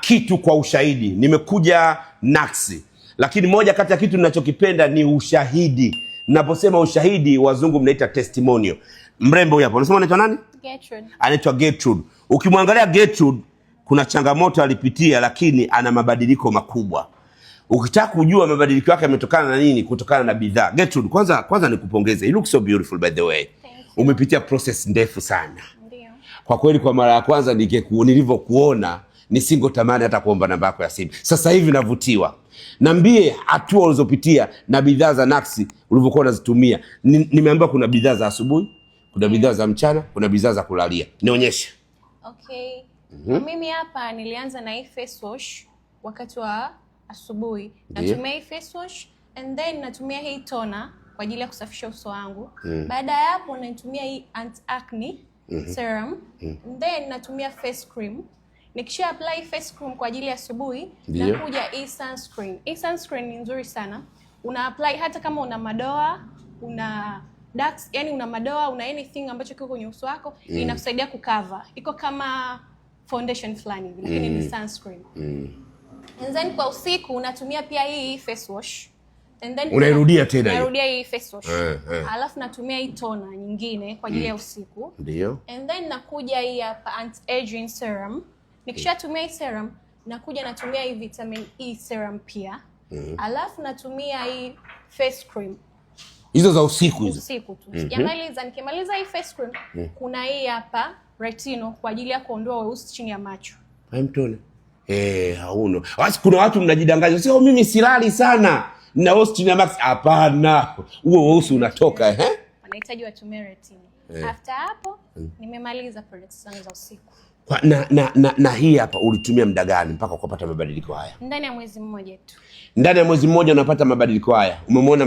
Kitu kwa ushahidi. Nimekuja Naksi. Lakini moja kati ya kitu ninachokipenda ni ushahidi. Ninaposema ushahidi, wazungu mnaita testimonial. Mrembo huyu hapo. Unasema anaitwa nani? Gertrude. Anaitwa Gertrude. Ukimwangalia Gertrude, kuna changamoto alipitia, lakini ana mabadiliko makubwa. Ukitaka kujua mabadiliko yake yametokana na nini? Kutokana na bidhaa. Gertrude, kwanza nikupongeze. You look so beautiful by the way. Umepitia process ndefu sana. Ndio. Kwa kweli kwa mara ya kwanza nilivyokuona nisingotamani hata kuomba namba yako ya simu. Sasa hivi navutiwa. Niambie hatua ulizopitia na bidhaa za Naksi ulivyokuwa unazitumia. Nimeambiwa kuna bidhaa za asubuhi, kuna bidhaa za mchana, kuna bidhaa za kulalia. Nionyeshe. Okay. Mimi hapa nilianza na hii face wash wakati wa asubuhi. Natumia hii face wash and then natumia hii toner kwa ajili ya kusafisha uso wangu. Baada ya hapo natumia hii anti-acne serum and then natumia face cream. Nikisha apply face cream kwa ajili ya asubuhi, nakuja hii sunscreen. Hii sunscreen ni nzuri sana. Una apply hata kama una madoa, una darks, yani una madoa, una anything ambacho kiko kwenye uso wako, inakusaidia kucover. Iko kama foundation fulani hivi, lakini ni sunscreen. And then kwa usiku unatumia pia hii face wash. And then unairudia tena hiyo. Narudia hii face wash. Alafu natumia hii toner nyingine kwa ajili ya usiku. Ndio. And then nakuja hii hapa anti-aging serum. Nikishatumia hii serum, nakuja natumia hii vitamin E serum pia. Alafu natumia hii face cream. Hizo za usiku hizo. Usiku tu. Nikimaliza hii face cream, kuna hii hapa retinol kwa ajili ya kuondoa weusi chini ya macho. Mtone. Hauno. Basi kuna watu mnajidanganya. Sio mimi silali sana. Na weusi chini ya macho. Hapana. Huo weusi unatoka Wanahitaji watumie retinol. After hapo nimemaliza products zangu za usiku. Na hii hapa ulitumia muda gani mpaka ukapata mabadiliko haya? Ndani ya mwezi mmoja tu. Ndani ya mwezi mmoja unapata mabadiliko haya. Umemwona